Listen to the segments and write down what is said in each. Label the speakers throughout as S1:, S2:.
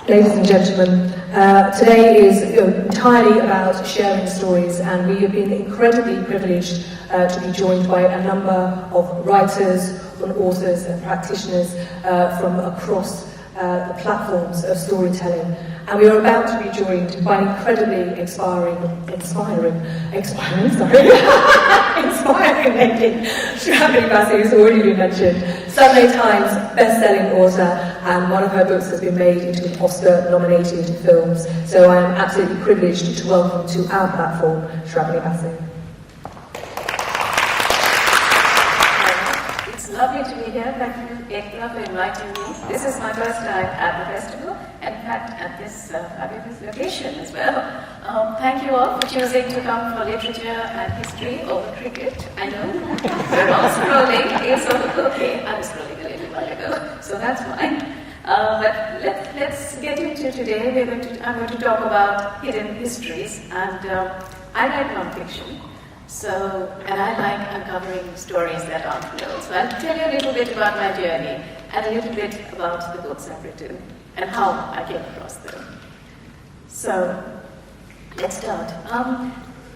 S1: Ladies and gentlemen, today is entirely about sharing stories, and we have been incredibly privileged to be joined by a number of writers, authors and practitioners from across the platforms of storytelling. And we are about to be joined by an incredibly inspiring lady, Shrabani Basu, who's already been mentioned, Sunday Times best-selling author, and one of her books has been made into Oscar-nominated films. So I am absolutely privileged to welcome to our platform, Shrabani Basu.
S2: It's lovely to be here. Thank you, Ekla, for inviting me. This is my first time at the festival, in fact, at this fabulous location as well. Thank you all for choosing to come for literature and history over cricket. I know we're all scrolling. It's okay. I was scrolling a little while ago, so that's fine. But let's get into today. I'm going to talk about hidden histories, and I write non-fiction. And I like uncovering stories that aren't told. So I'll tell you a little bit about my journey and a little bit about the books I've written and how I came across them. So let's start.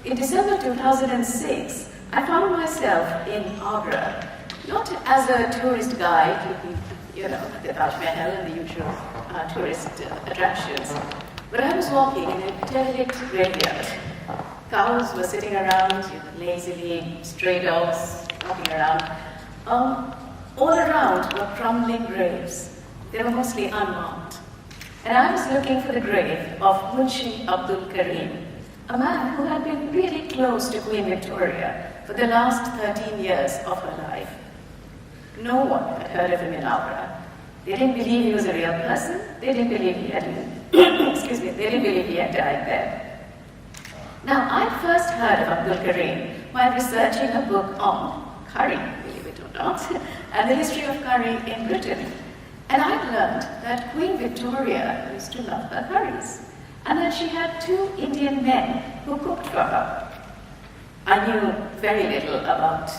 S2: In December 2006, I found myself in Agra, not as a tourist guide looking, the Taj Mahal and the usual tourist attractions, but I was walking in a derelict graveyard. Cows were sitting around, lazily, stray dogs walking around. All around were crumbling graves. They were mostly unmarked. And I was looking for the grave of Munshi Abdul Karim, a man who had been really close to Queen Victoria for the last 13 years of her life. No one had heard of him in Agra. They didn't believe he was a real person. They didn't believe he had they didn't believe he had died there. Now, I first heard of Abdul Karim while researching a book on curry, believe it or not, and the history of curry in Britain. And I learned that Queen Victoria used to love her curries, and that she had 2 Indian men who cooked for her. I knew very little about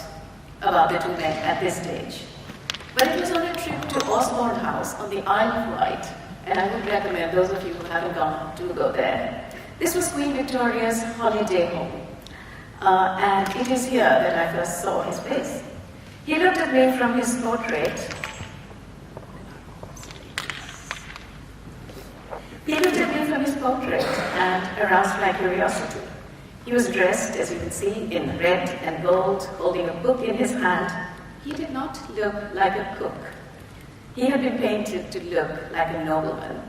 S2: the 2 men at this stage, but it was on a trip to Osborne House on the Isle of Wight, and I would recommend those of you who haven't gone to go there. This was Queen Victoria's holiday home, and it is here that I first saw his face. He looked at me from his portrait. And aroused my curiosity. He was dressed, as you can see, in red and gold, holding a book in his hand. He did not look like a cook. He had been painted to look like a nobleman.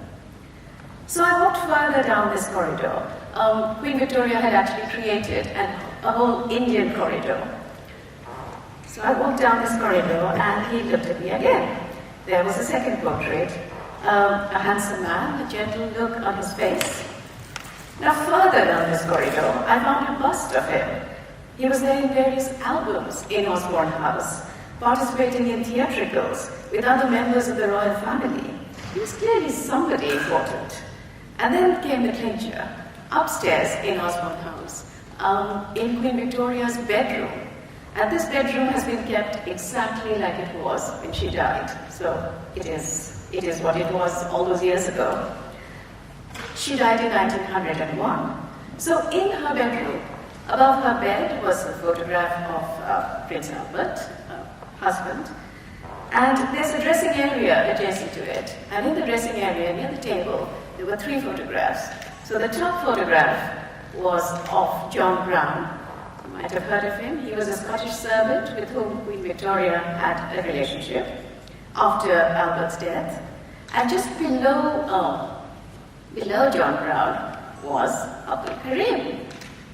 S2: So I walked further down this corridor. Queen Victoria had actually created a whole Indian corridor. So I walked down this corridor and he looked at me again. There was a second portrait, a handsome man, a gentle look on his face. Now further down this corridor, I found a bust of him. He was there in various albums in Osborne House, participating in theatricals with other members of the royal family. He was clearly somebody important. And then came the clincher, upstairs in Osborne House, in Queen Victoria's bedroom. And this bedroom has been kept exactly like it was when she died. So it is what it was all those years ago. She died in 1901. So in her bedroom, above her bed was a photograph of Prince Albert, husband. And there's a dressing area adjacent to it. And in the dressing area, near the table, there were 3 photographs. So the top photograph was of John Brown. You might have heard of him. He was a Scottish servant with whom Queen Victoria had a relationship after Albert's death. And just below John Brown was Abdul Karim.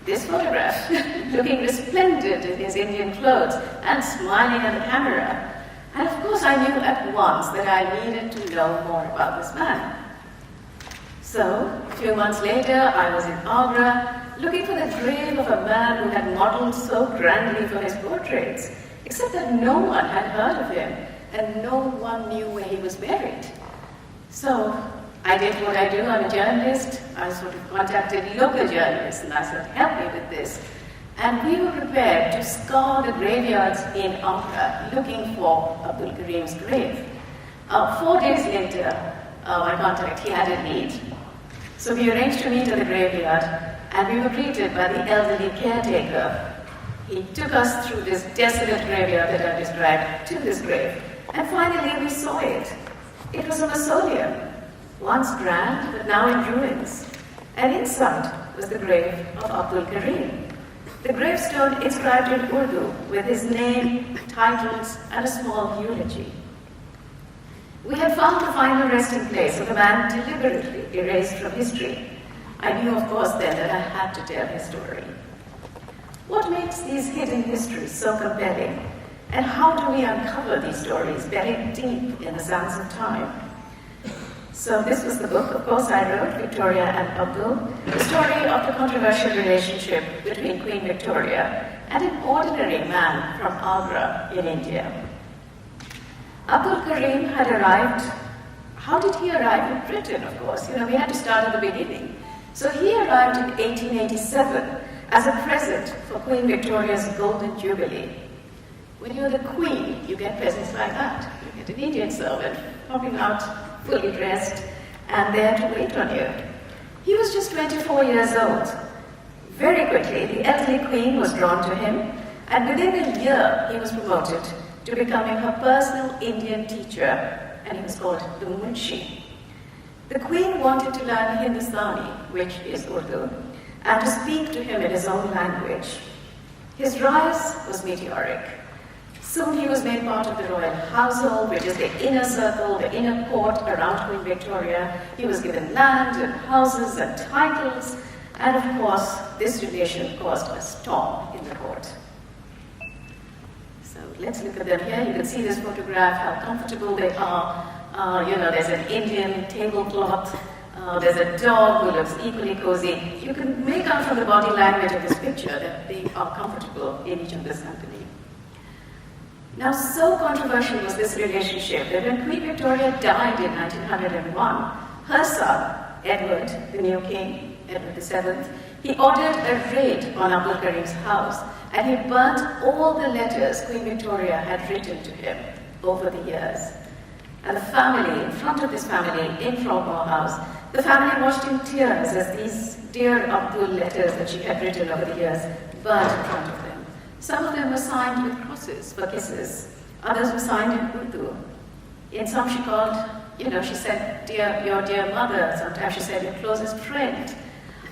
S2: This photograph, looking resplendent in his Indian clothes and smiling at the camera. And of course I knew at once that I needed to know more about this man. So, a few months later, I was in Agra, looking for the grave of a man who had modeled so grandly for his portraits, except that no one had heard of him, and no one knew where he was buried. So, I did what I do. I'm a journalist. I sort of contacted local journalists, and I said, help me with this. And we were prepared to scour the graveyards in Agra, looking for Abdul Karim's grave. 4 days later, my contact, he had a need. So we arranged to meet at the graveyard, and we were greeted by the elderly caretaker. He took us through this desolate graveyard that I described to this grave, and finally we saw it. It was a mausoleum, once grand, but now in ruins. And inside was the grave of Abdul Karim. The gravestone inscribed in Urdu with his name, titles, and a small eulogy. We had found the final resting place of a man deliberately erased from history. I knew, of course, then that I had to tell his story. What makes these hidden histories so compelling? And how do we uncover these stories buried deep in the sands of time? So this was the book, of course, I wrote, Victoria and Abdul, the story of the controversial relationship between Queen Victoria and an ordinary man from Agra in India. Abdul Karim had arrived. How did he arrive in Britain, of course? We had to start at the beginning. So he arrived in 1887 as a present for Queen Victoria's Golden Jubilee. When you're the Queen, you get presents like that. You get an Indian servant popping out, fully dressed, and there to wait on you. He was just 24 years old. Very quickly, the elderly Queen was drawn to him, and within a year, he was promoted to becoming her personal Indian teacher, and he was called the Munshi. The Queen wanted to learn Hindustani, which is Urdu, and to speak to him in his own language. His rise was meteoric. Soon he was made part of the royal household, which is the inner circle, the inner court around Queen Victoria. He was given land and houses and titles, and of course, this relation caused a storm in the court. So let's look at them here. You can see this photograph, how comfortable they are. There's an Indian tablecloth. There's a dog who looks equally cozy. You can make out from the body language of this picture that they are comfortable in each other's company. Now, so controversial was this relationship that when Queen Victoria died in 1901, her son, Edward, the new king, Edward VII, he ordered a raid on Abdul Karim's house, and he burnt all the letters Queen Victoria had written to him over the years. And the family, in front of this family, in Frogmore House, the family watched in tears as these dear Abdul letters that she had written over the years burnt in front of them. Some of them were signed with crosses for kisses. Others were signed in Urdu. In some she called, she said, your dear mother. Sometimes she said, your closest friend.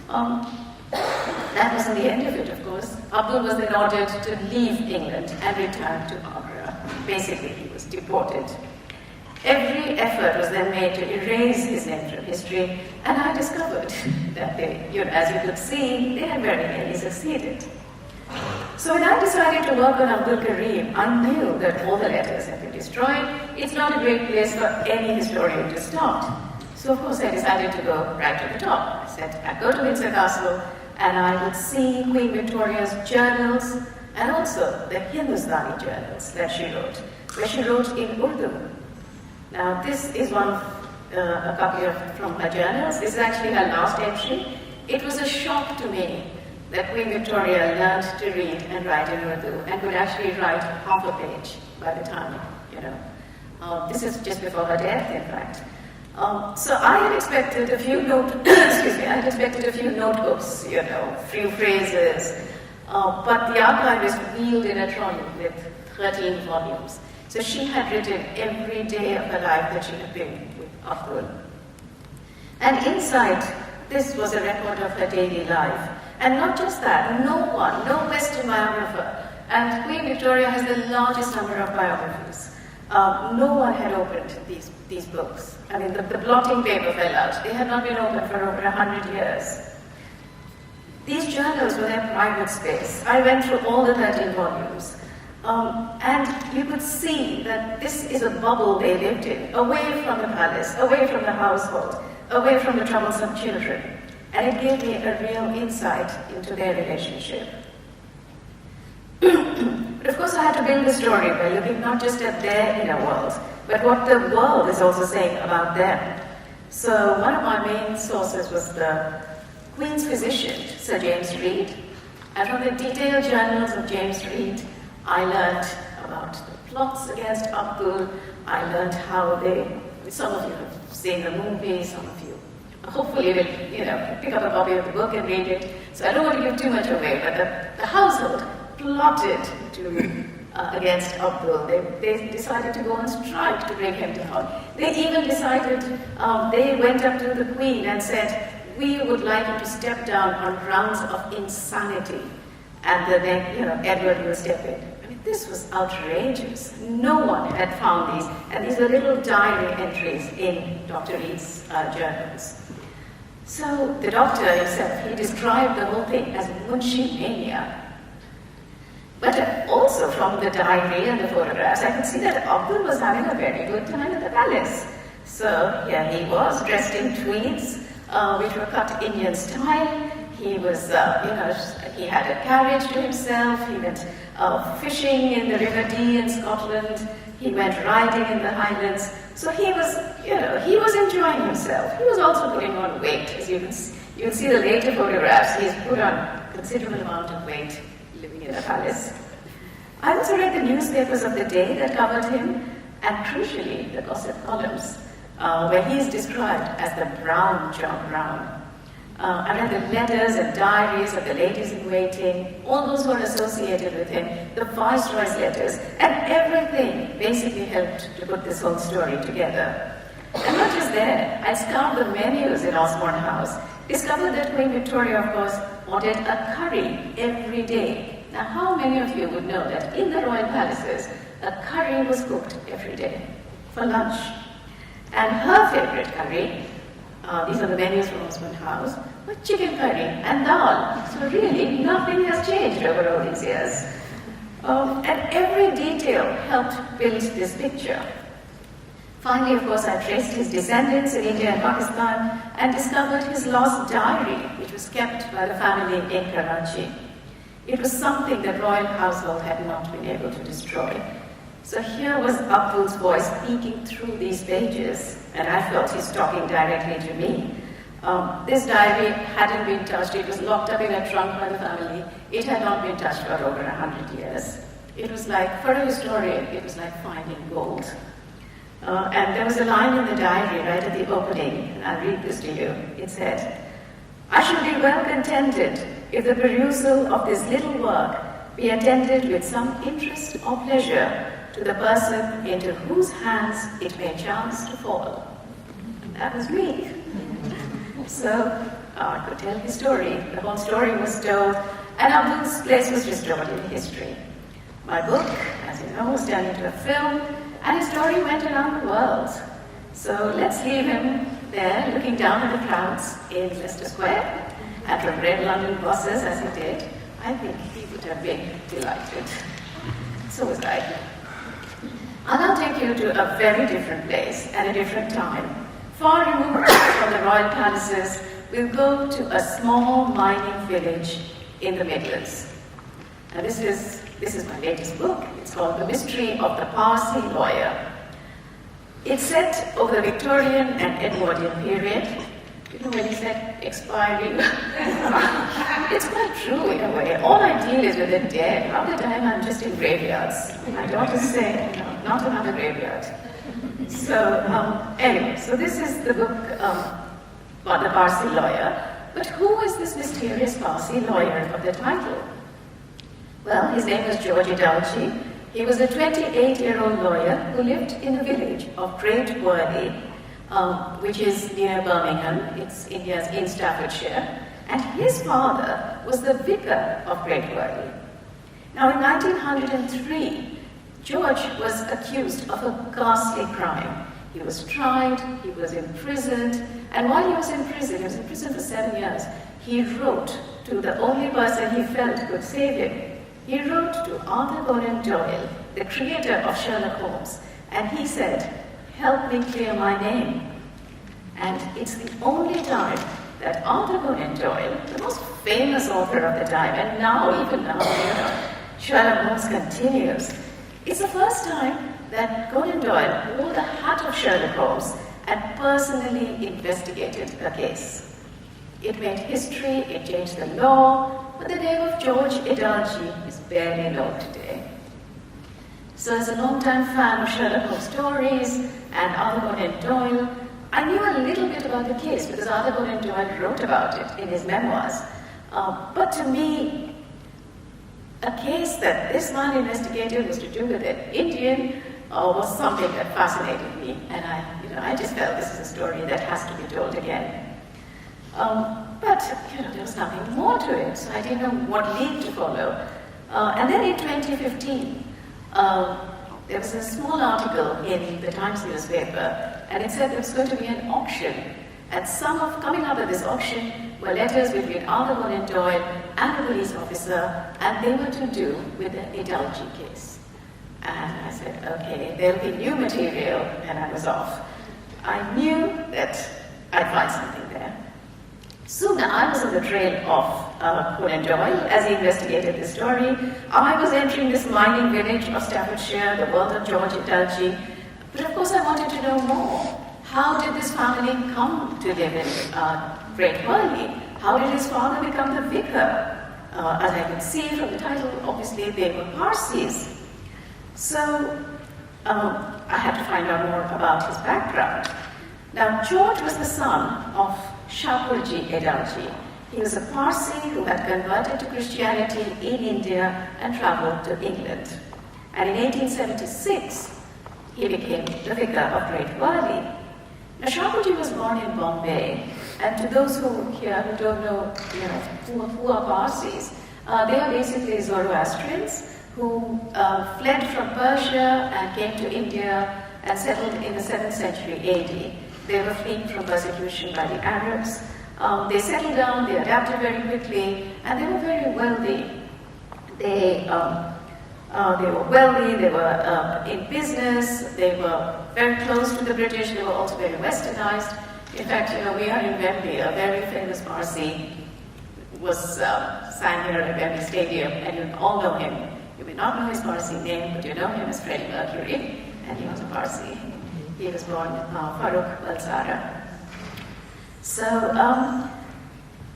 S2: That wasn't the end of it, of course. Abdul was then ordered to leave England and return to Agra. Basically, he was deported. Every effort was then made to erase his name from history, and I discovered that as you could see, they had very nearly succeeded. So when I decided to work on Abdul Karim, I knew that all the letters had been destroyed. It's not a great place for any historian to start. So of course I decided to go right to the top. I said, I'd go to Windsor Castle and I would see Queen Victoria's journals and also the Hindustani journals that she wrote, where she wrote in Urdu. Now this is a copy from her journals. This is actually her last entry. It was a shock to me that Queen Victoria learned to read and write in Urdu and could actually write half a page by the time, this is just before her death, in fact. So I had expected a few notebooks, few phrases, but the archivist wheeled in a trolley with 13 volumes. So she had written every day of her life that she had been with Abdul. And inside, this was a record of her daily life. And not just that, no Western biographer, and Queen Victoria has the largest number of biographies. No one had opened these books. I mean, the blotting paper fell out. They had not been opened for over 100 years. These journals were their private space. I went through all the 13 volumes. And you could see that this is a bubble they lived in, away from the palace, away from the household, away from the troublesome children. And it gave me a real insight into their relationship. But of course I had to build the story by looking not just at their inner world, but what the world is also saying about them. So one of my main sources was the Queen's physician, Sir James Reed. And from the detailed journals of James Reed, I learned about the plots against Abdul. I learned how they Some of you have seen the movie, some of you hopefully will, pick up a copy of the book and read it. So I don't want to give too much away, but the household plotted against Abdul. They decided to go on strike to bring him down. They even decided, they went up to the Queen and said, we would like you to step down on grounds of insanity. And then, Edward will step in. I mean, this was outrageous. No one had found these. And these were little diary entries in Dr. Reed's journals. So the doctor himself, he described the whole thing as Munshi mania. But also from the diary and the photographs, I could see that Abdul was having a very good time at the palace. So here he was, dressed in tweeds, which were cut Indian style. He was, he had a carriage to himself. He went fishing in the River Dee in Scotland. He went riding in the Highlands. So he was, he was enjoying himself. He was also putting on weight. As you can see the later photographs, he's put on a considerable amount of weight living in a palace. I also read the newspapers of the day that covered him, and crucially, the gossip columns, where he is described as the Brown John Brown. I read the letters and diaries of the ladies in waiting, all those who are associated with him, the Viceroy's letters, and everything basically helped to put this whole story together. And not just there, I scoured the menus in Osborne House, discovered that Queen Victoria, of course, ordered a curry every day. Now, how many of you would know that in the royal palaces, a curry was cooked every day for lunch? And her favorite curry, these are the menus from Osborne House, but chicken curry and dal. So really, nothing has changed over all these years. And every detail helped build this picture. Finally, of course, I traced his descendants in India and Pakistan and discovered his lost diary, which was kept by the family in Karachi. It was something the royal household had not been able to destroy. So here was Abdul's voice peeking through these pages, and I felt he's talking directly to me. This diary hadn't been touched. It was locked up in a trunk by the family. It had not been touched for over 100 years. It was like, for a historian, it was like finding gold. And there was a line in the diary right at the opening, and I'll read this to you. It said, I should be well contented if the perusal of this little work be attended with some interest or pleasure to the person into whose hands it may chance to fall. And that was me. So I could tell his story. The whole story was told, and Abdul's place was restored in history. My book, as you know, was turned into a film, and his story went around the world. So let's leave him there, looking down at the crowds in Leicester Square, and from red London buses, as he did. I think he would have been delighted. So was I. I'll now take you to a very different place and a different time. Far removed from the royal palaces, we'll go to a small mining village in the Midlands. And this is my latest book. It's called The Mystery of the Parsee Lawyer. It's set over the Victorian and Edwardian period. You know when he said expiring? It's quite true in a way. All I deal is with the dead. Half the time I'm just in graveyards. My daughters say, not another graveyard. So anyway, so this is the book about the Parsee Lawyer. But who is this mysterious Parsee Lawyer of the title? Well, his name was Judi. He was a 28-year-old lawyer who lived in the village of Great Worthy, which is near Birmingham. It's in Staffordshire. And his father was the vicar of Great Worthy. Now, in 1903, George was accused of a ghastly crime. He was tried, he was imprisoned, and while he was in prison for 7 years, he wrote to the only person he felt could save him. He wrote to Arthur Conan Doyle, the creator of Sherlock Holmes, and he said, "Help me clear my name." And it's the only time that Arthur Conan Doyle, the most famous author of the time, and even now, Sherlock Holmes continues. It's the first time that Conan Doyle wore the hat of Sherlock Holmes and personally investigated a case. It made history, it changed the law, but the name of George Idalji is barely known today. So as a long-time fan of Sherlock Holmes stories and Arthur Conan Doyle, I knew a little bit about the case because Arthur Conan Doyle wrote about it in his memoirs. But to me, a case that this man investigated was to do with an Indian was something that fascinated me, and I just felt this is a story that has to be told again. But there was nothing more to it, so I didn't know what lead to follow. And then in 2015, there was a small article in the Times newspaper, and it said there was going to be an auction. And coming up at this auction were letters between Arthur Conan Doyle and a police officer, and they were to do with the Idalji case. And I said, okay, there'll be new material, and I was off. I knew that I'd find something there. Soon I was on the trail of Conan Doyle as he investigated the story. I was entering this mining village of Staffordshire, the world of George Idalji. But of course I wanted to know more. How did this family come to live in Great Hurley? How did his father become the vicar? As I could see from the title, obviously they were Parsees. So I had to find out more about his background. Now, George was the son of Shapurji Idalji. He was a Parsee who had converted to Christianity in India and traveled to England. And in 1876, he became the vicar of Great Hurley. Now, Shapurji was born in Bombay, and to those who here who don't know, who are Parsees, they are basically Zoroastrians who fled from Persia and came to India and settled in the 7th century AD. They were fleeing from persecution by the Arabs. They settled down, they adapted very quickly, and they were very wealthy. They were wealthy, they were in business, they were very close to the British, they were also very westernized. In fact, we are in Wembley, a very famous Parsee sang here at Wembley Stadium, and you all know him. You may not know his Parsee name, but you know him as Freddie Mercury, and he was a Parsee. He was born Farooq Balsara. So,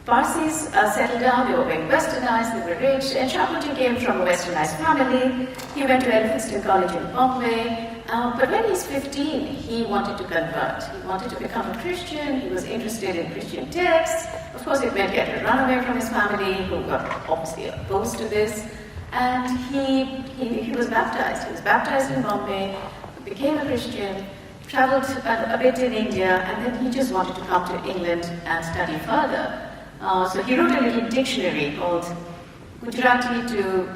S2: Parsees settled down, they were very westernized, they were rich, and Shapurji came from a westernized family. He went to Elphinstone College in Bombay, but when he's 15, he wanted to convert. He wanted to become a Christian, he was interested in Christian texts. Of course, it meant he had to run away from his family, who were obviously opposed to this, and he was baptized. He was baptized in Bombay, became a Christian, traveled a bit in India, and then he just wanted to come to England and study further. So he wrote a little dictionary called Gujarati to,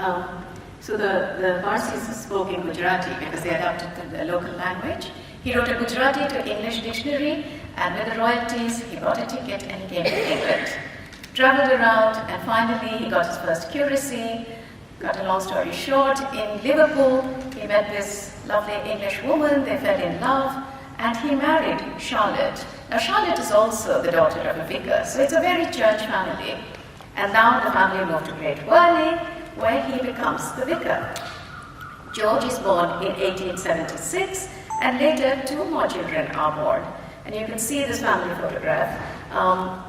S2: so the Parsees spoke in Gujarati because they adapted to the local language. He wrote a Gujarati to English dictionary, and with the royalties, he bought a ticket and he came to England. Traveled around, and finally he got his first curacy. Cut a long story short, in Liverpool, he met this lovely English woman, they fell in love, and he married Charlotte. Now, Charlotte is also the daughter of a vicar, so it's a very church family. And now the family moved to Great Hurley, where he becomes the vicar. George is born in 1876, and later 2 more children are born. And you can see this family photograph.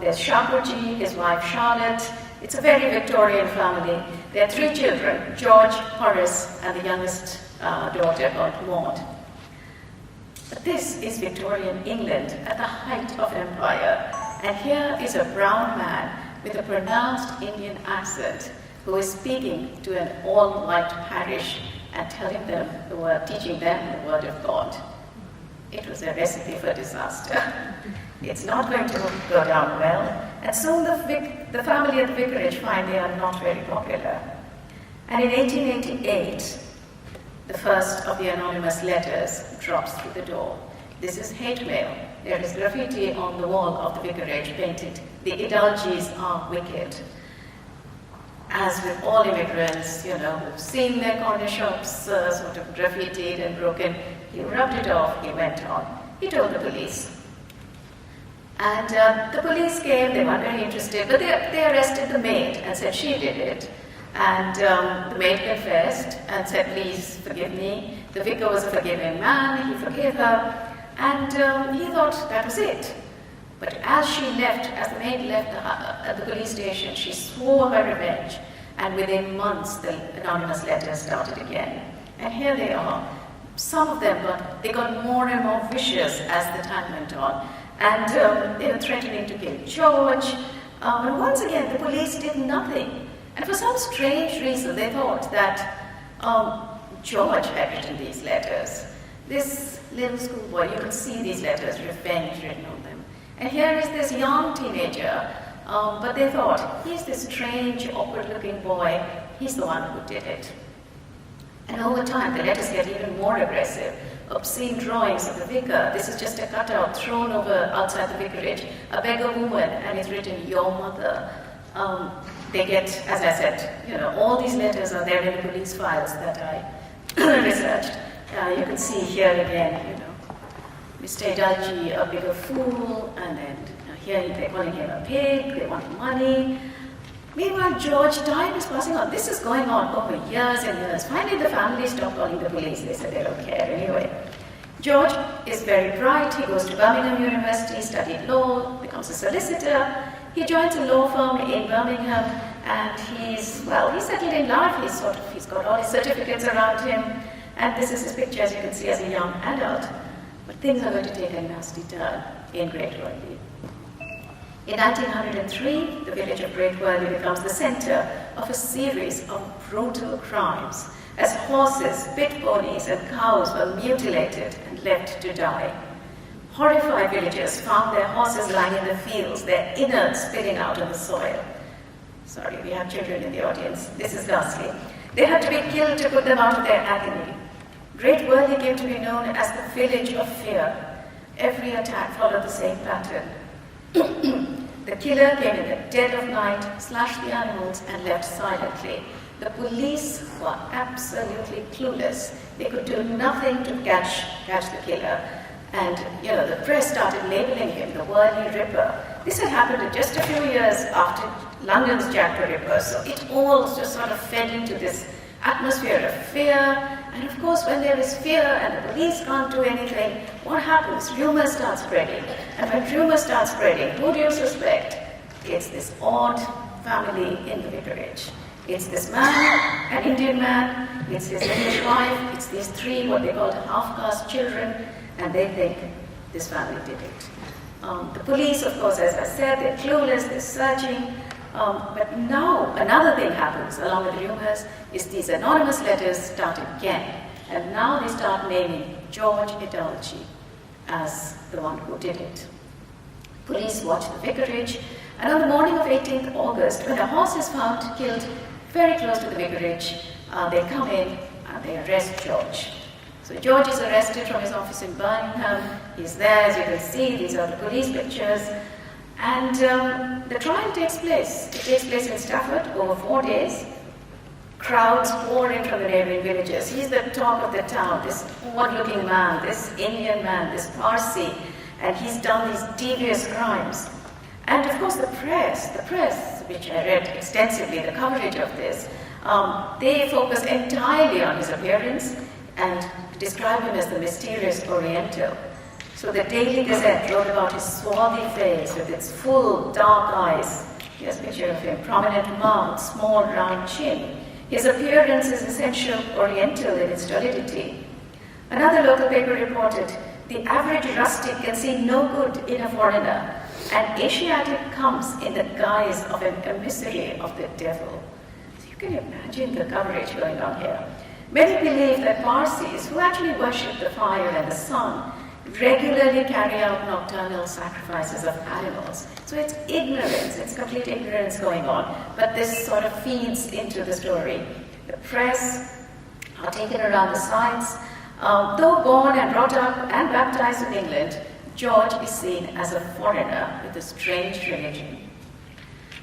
S2: There's Shapurji, his wife Charlotte. It's a very Victorian family. There are 3 children, George, Horace, and the youngest daughter called Maud. But this is Victorian England at the height of empire. And here is a brown man with a pronounced Indian accent who is speaking to an all-white parish and telling them teaching them the word of God. It was a recipe for disaster. It's not going to go down well, and soon the family at the vicarage find they are not very popular. And in 1888, the first of the anonymous letters drops through the door. This is hate mail. There is graffiti on the wall of the vicarage painted, "The Idalgis are wicked." As with all immigrants, who've seen their corner shops sort of graffitied and broken, he rubbed it off, he went on. He told the police. And the police came, they weren't very interested, but they arrested the maid and said she did it. And the maid confessed and said, "Please forgive me." The vicar was a forgiving man, he forgave her, and he thought that was it. But as the maid left the police station, she swore her revenge, and within months the anonymous letters started again. And here they are. Some of them got more and more vicious as the time went on. And they were threatening to kill George. But once again, the police did nothing. And for some strange reason, they thought that George had written these letters. This little schoolboy, you can see these letters, revenge written on them. And here is this young teenager, but they thought, he's this strange, awkward-looking boy, he's the one who did it. And over time, the letters get even more aggressive. Obscene drawings of the vicar. This is just a cutout thrown over outside the vicarage. A beggar woman, and it's written, your mother. They get, as I said, all these letters are there in the police files that I researched. You can see here again, Mr. Dalji, a bigger fool, and then here they're calling him a pig, they want money. Meanwhile, George, time is passing on. This is going on over years and years. Finally, the family stopped calling the police. They said they don't care anyway. George is very bright. He goes to Birmingham University, studied law, becomes a solicitor. He joins a law firm in Birmingham, and he's settled in life. He's got all his certificates around him, and this is his picture, as you can see, as a young adult. But things are going to take a nasty turn in Great Worthy. In 1903, the village of Great Worthy becomes the center of a series of brutal crimes, as horses, pit ponies, and cows were mutilated and left to die. Horrified villagers found their horses lying in the fields, their innards spilling out on the soil. Sorry, we have children in the audience. This is ghastly. They had to be killed to put them out of their agony. Great Worthy came to be known as the village of fear. Every attack followed the same pattern. The killer came in the dead of night, slashed the animals, and left silently. The police were absolutely clueless. They could do nothing to catch the killer. And, the press started labeling him the Worthy Ripper. This had happened just a few years after London's Jack the Ripper, so it all just sort of fed into this atmosphere of fear. And of course, when there is fear and the police can't do anything, what happens? Rumors start spreading. And when rumors start spreading, who do you suspect? It's this odd family in the vicarage. It's this man, an Indian man, it's his English wife, it's these three, what they call half-caste children, and they think this family did it. The police, of course, as I said, they're clueless, they're searching. But now another thing happens along with the rumors is these anonymous letters start again. And now they start naming George Dalji as the one who did it. Police watch the vicarage, and on the morning of 18th August, when a horse is found killed very close to the vicarage, they come in and they arrest George. So George is arrested from his office in Birmingham. He's there, as you can see, these are the police pictures. And the trial takes place. It takes place in Stafford over 4 days. Crowds pour in from the neighboring villages. He's the talk of the town, this odd-looking man, this Indian man, this Parsee, and he's done these devious crimes. And of course the press, which I read extensively, the coverage of this, they focus entirely on his appearance and describe him as the mysterious Oriental. So the Daily Gazette wrote about his swarthy face with its full, dark eyes. Here's a picture of him, prominent mouth, small, round chin. His appearance is essential Oriental in its stolidity. Another local paper reported, the average rustic can see no good in a foreigner, and Asiatic comes in the guise of an emissary of the devil. So you can imagine the coverage going on here. Many believe that Parsees, who actually worship the fire and the sun, regularly carry out nocturnal sacrifices of animals. So it's ignorance, it's complete ignorance going on, but this sort of feeds into the story. The press are taken around the sites. Though born and brought up and baptized in England, George is seen as a foreigner with a strange religion.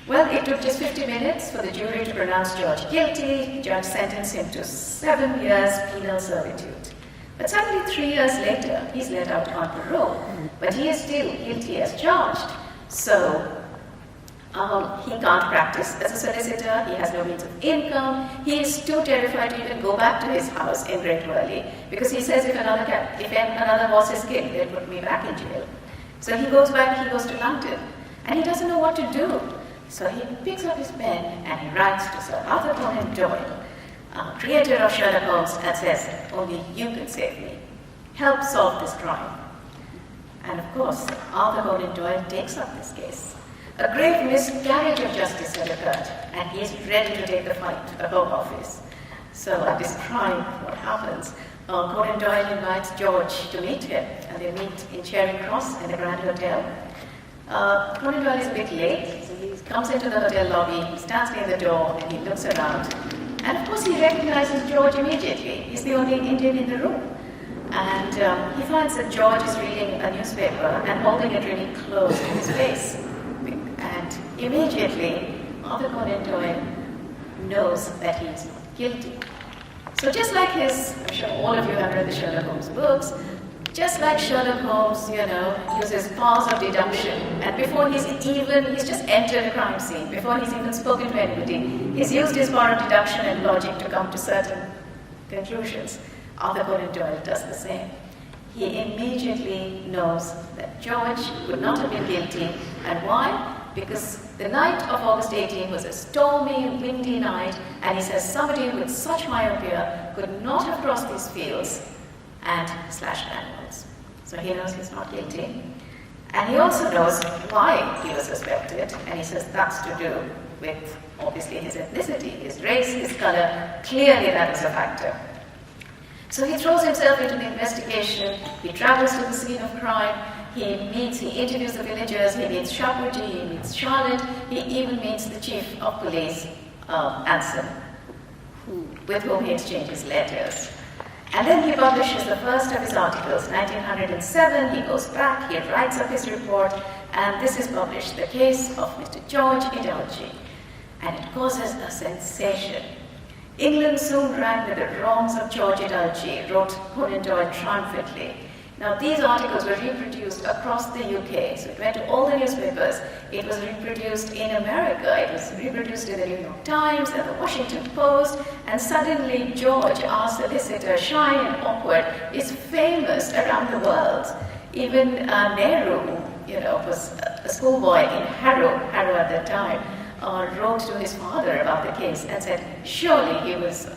S2: Well, it took just 50 minutes for the jury to pronounce George guilty. The judge sentenced him to 7 years penal servitude. But suddenly 3 years later, he's let out on parole, but he is still guilty as charged. So he can't practice as a solicitor, he has no means of income, he is too terrified to even go back to his house in Great Worthy, because he says if another horse is killed, they'll put me back in jail. So he goes back, he goes to London, and he doesn't know what to do. So he picks up his pen and he writes to Sir Arthur Conan Doyle. creator of Sherlock Holmes, and says, only you can save me. Help solve this crime. And of course, Arthur Conan Doyle takes up this case. A grave miscarriage of justice had occurred, and he is ready to take the fight to the Home Office. So at this crime, what happens? Conan Doyle invites George to meet him, and they meet in Charing Cross in the Grand Hotel. Conan Doyle is a bit late, so he comes into the hotel lobby, he stands near the door, and he looks around. And of course, he recognizes George immediately. He's the only Indian in the room. And he finds that George is reading a newspaper and holding it really close to his face. And immediately, Arthur Conan Doyle knows that he is not guilty. So just like I'm sure all of you have read the Sherlock Holmes books, just like Sherlock Holmes, uses powers of deduction, and before he's just entered a crime scene, before he's even spoken to anybody, he's used his power of deduction and logic to come to certain conclusions. Arthur Conan Doyle does the same. He immediately knows that George could not have been guilty, and why? Because the night of August 18 was a stormy, windy night, and he says somebody with such myopia could not have crossed these fields and slashed animals. So he knows he's not guilty. And he also knows why he was suspected, and he says that's to do with, obviously, his ethnicity, his race, his color. Clearly that is a factor. So he throws himself into the investigation, he travels to the scene of crime, he interviews the villagers, he meets Shapuji, he meets Charlotte, he even meets the chief of police, Anson, with whom he exchanges letters. And then he publishes the first of his articles, 1907, he goes back, he writes up his report, and this is published, The Case of Mr. George Idalji. And it causes a sensation. England soon rang with the wrongs of George Idalji, wrote Conan Doyle triumphantly. Now, these articles were reproduced across the UK, so it went to all the newspapers. It was reproduced in America, it was reproduced in the New York Times and the Washington Post, and suddenly George, our solicitor, shy and awkward, is famous around the world. Even Nehru, was a schoolboy in Harrow at that time, wrote to his father about the case and said, surely he was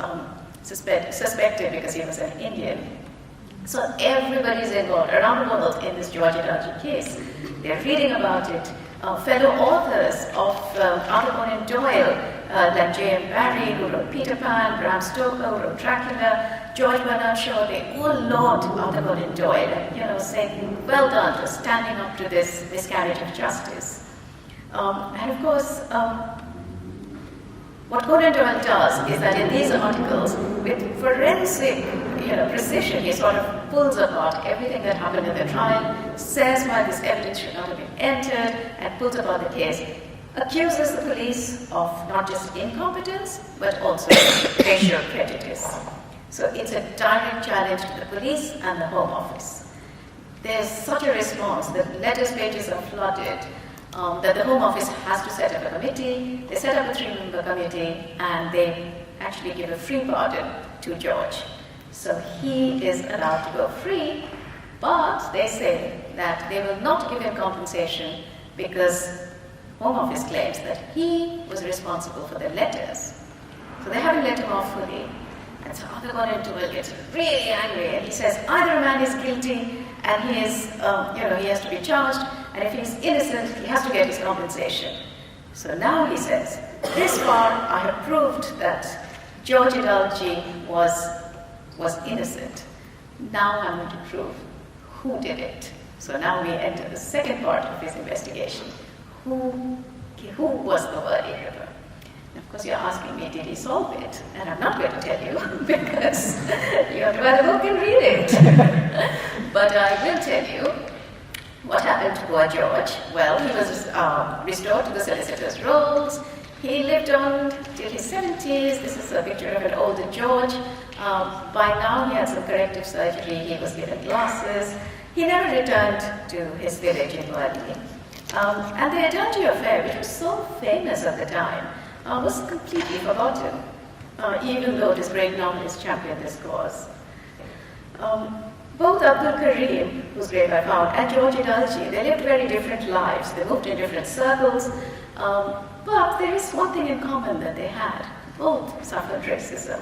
S2: suspected because he was an Indian. So everybody's involved around the world in this George Idalji case. They're reading about it. Fellow authors of Arthur Conan Doyle, like J.M. Barrie, who wrote Peter Pan, Bram Stoker, who wrote Dracula, George Bernard Shaw, they all laud Arthur Conan Doyle, saying, well done for standing up to this miscarriage of justice. And of course, what Conan Doyle does is that in these articles, with forensic precision, he sort of pulls apart everything that happened in the trial, says why this evidence should not have been entered, and pulls apart the case, accuses the police of not just incompetence, but also racial prejudice. So it's a direct challenge to the police and the Home Office. There's such a response that letters pages are flooded, that the Home Office has to set up a committee. They set up a 3-member committee, and they actually give a free pardon to George. So he is allowed to go free, but they say that they will not give him compensation because Home Office claims that he was responsible for the letters. So they haven't let him off fully. And so Arthur Conan Doyle gets really angry, and he says either a man is guilty and he is, he has to be charged, and if he's innocent, he has to get his compensation. So now he says, this far I have proved that George Idalji was innocent. Now I'm going to prove who did it. So now we enter the second part of his investigation. Who was the murderer? Of course, you're asking me, did he solve it? And I'm not going to tell you because you have to buy the book and read it. But I will tell you what happened to poor George. Well, he was restored to the solicitor's rolls. He lived on till his 70s. This is a picture of an older George. By now, he had some corrective surgery. He was given glasses. He never returned to his village in Wadi. And the Idalji affair, which was so famous at the time, was completely forgotten, even though this great novelist championed this cause. Both Abdul Karim, whose grave I found, and George Idalji, they lived very different lives. They moved in different circles, but there is one thing in common that they had. Both suffered racism.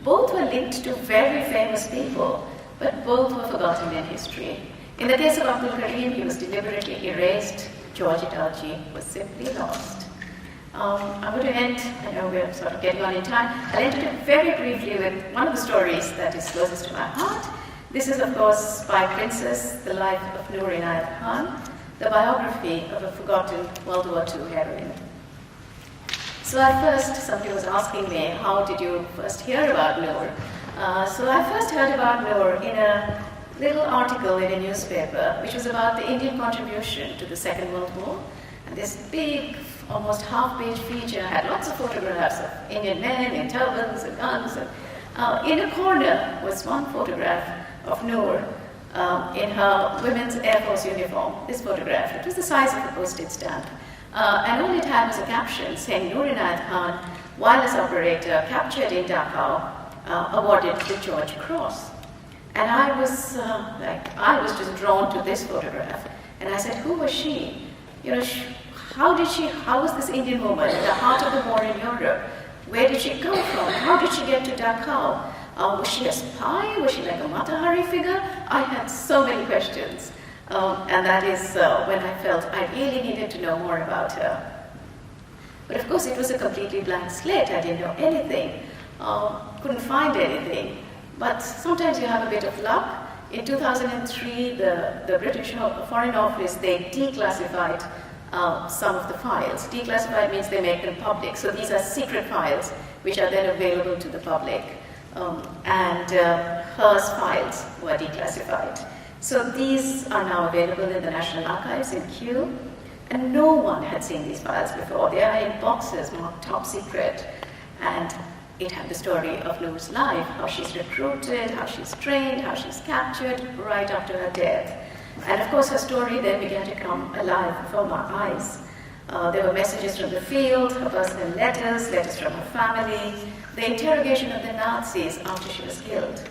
S2: Both were linked to very famous people, but both were forgotten in history. In the case of Abdul, he was deliberately erased. George Dalji was simply lost. I'm going to end, I know we're sort of getting on in time. I'll end it very briefly with one of the stories that is closest to my heart. This is, of course, by Princess, the life of Noor Inayat Khan, the biography of a forgotten World War II heroine. So at first, somebody was asking me, how did you first hear about Noor? So I first heard about Noor in a little article in a newspaper, which was about the Indian contribution to the Second World War. And this big, almost half-page feature had lots of photographs of Indian men in turbans and guns. And in a corner was one photograph of Noor in her Women's Air Force uniform. This photograph, it was the size of a postage stamp. And all it had was a caption saying, Noor Inayat Khan, wireless operator, captured in Dachau, awarded the George Cross. And I was just drawn to this photograph. And I said, who was she? You know, how was this Indian woman at the heart of the war in Europe? Where did she come from? How did she get to Dachau? Was she a spy? Was she like a Mata Hari figure? I had so many questions. And that is when I felt I really needed to know more about her. But of course, it was a completely blank slate. I didn't know anything. Couldn't find anything. But sometimes you have a bit of luck. In 2003, the British Foreign Office, they declassified some of the files. Declassified means they make them public. So these are secret files, which are then available to the public. And hers files were declassified. So these are now available in the National Archives in Kew. And no one had seen these files before. They are in boxes marked top secret. And it had the story of Noor's life, how she's recruited, how she's trained, how she's captured, right after her death. And of course, her story then began to come alive before my eyes. There were messages from the field, her personal letters, letters from her family, the interrogation of the Nazis after she was killed.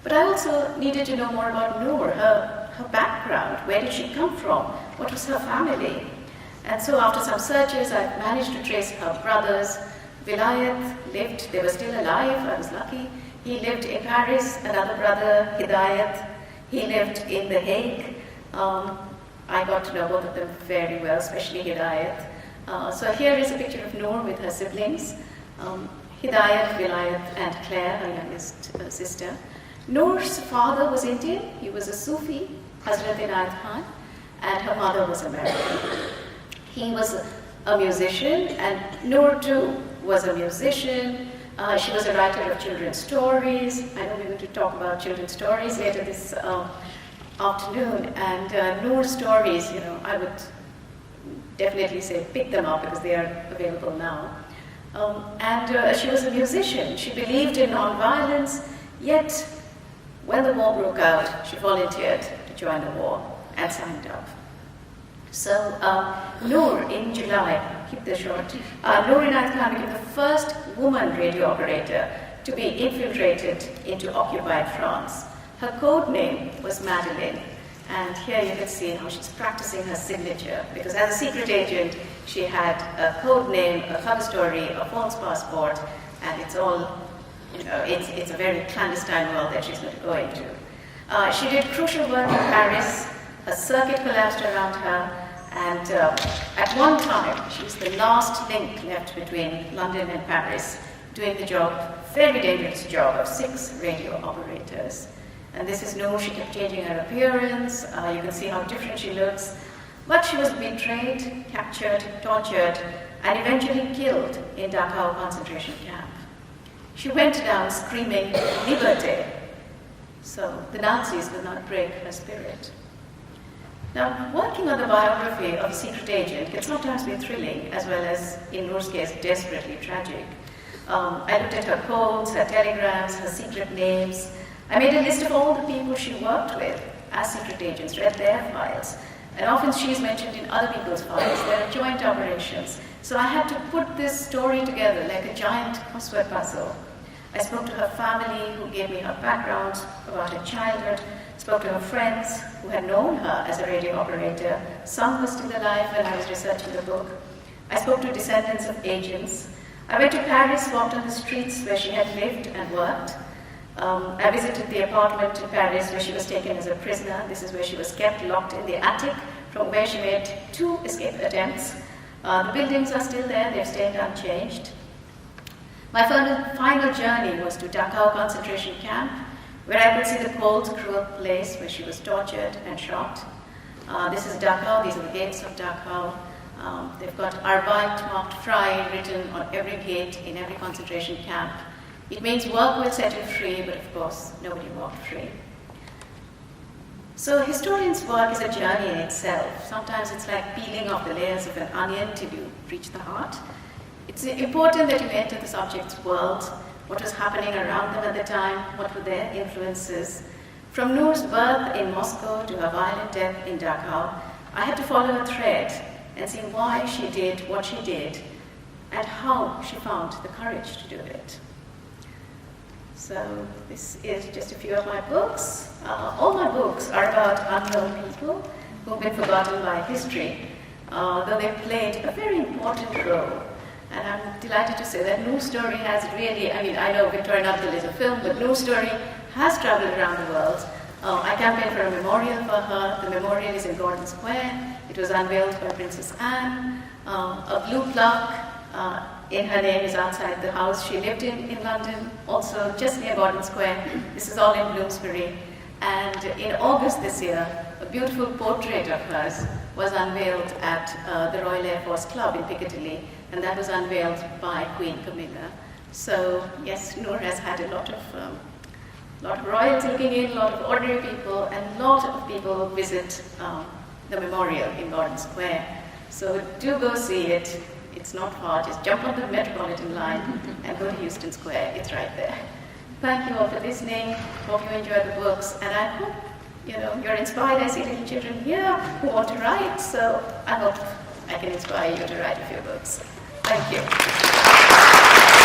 S2: But I also needed to know more about Noor, her background, where did she come from, what was her family. And so after some searches, I managed to trace her brothers. Vilayat lived, they were still alive, I was lucky. He lived in Paris, another brother, Hidayat, he lived in The Hague. I got to know both of them very well, especially Hidayat. So here is a picture of Noor with her siblings, Hidayat, Vilayat, and Claire, her youngest sister. Noor's father was Indian, he was a Sufi, Hazrat Inayat Khan, and her mother was American. He was a musician, and Noor too was a musician. She was a writer of children's stories. I know we're going to talk about children's stories later this afternoon. And Noor's stories, you know, I would definitely say pick them up because they are available now. And she was a musician. She believed in non-violence, yet when the war broke out, she volunteered to join the war and signed up. So Noor, in July, keep this short, Noor Inayat Khan became the first woman radio operator to be infiltrated into occupied France. Her code name was Madeleine, and here you can see how she's practicing her signature, because as a secret agent, she had a code name, a cover story, a false passport, and it's all, you know, it's a very clandestine world that she's going to go into. She did crucial work in Paris. A circuit collapsed around her, and at one time, she was the last link left between London and Paris, doing the job, very dangerous job of 6 radio operators. And this is Noor. She kept changing her appearance. You can see how different she looks. But she was betrayed, captured, tortured, and eventually killed in Dachau concentration camp. She went down screaming, "Liberté!" So the Nazis will not break her spirit. Now, working on the biography of a secret agent can sometimes be thrilling, as well as, in Noor's case, desperately tragic. I looked at her codes, her telegrams, her secret names. I made a list of all the people she worked with as secret agents, read their files. And often she is mentioned in other people's files. There are joint operations. So I had to put this story together like a giant crossword puzzle. I spoke to her family, who gave me her background about her childhood, spoke to her friends who had known her as a radio operator. Some were still alive when I was researching the book. I spoke to descendants of agents. I went to Paris, walked on the streets where she had lived and worked. I visited the apartment in Paris where she was taken as a prisoner. This is where she was kept locked in the attic, from where she made 2 escape attempts. The buildings are still there, they've stayed unchanged. My final journey was to Dachau concentration camp, where I could see the cold, cruel place where she was tortured and shot. This is Dachau, these are the gates of Dachau. They've got Arbeit marked frei written on every gate in every concentration camp. It means work will set you free, but of course, nobody walked free. So a historian's work is a journey in itself. Sometimes it's like peeling off the layers of an onion till you reach the heart. It's important that you enter the subject's world, what was happening around them at the time, what were their influences. From Noor's birth in Moscow to her violent death in Dachau, I had to follow a thread and see why she did what she did and how she found the courage to do it. So this is just a few of my books. All my books are about unknown people who've been forgotten by history, though they've played a very important role. And I'm delighted to say that Noor's story has really, I know Victoria and Abdul is a film, but Noor's story has traveled around the world. I campaigned for a memorial for her. The memorial is in Gordon Square. It was unveiled by Princess Anne. A blue plaque in her name is outside the house she lived in London, also just near Gordon Square. This is all in Bloomsbury. And in August this year, a beautiful portrait of hers was unveiled at the Royal Air Force Club in Piccadilly, and that was unveiled by Queen Camilla. So yes, Noor has had a lot of royals looking in, a lot of ordinary people, and a lot of people visit the memorial in Gordon Square. So do go see it. It's not far. Just jump on the Metropolitan line and go to Euston Square. It's right there. Thank you all for listening. Hope you enjoy the books, and I hope you're inspired. I see little children here who want to write, so I hope I can inspire you to write a few books. Thank you.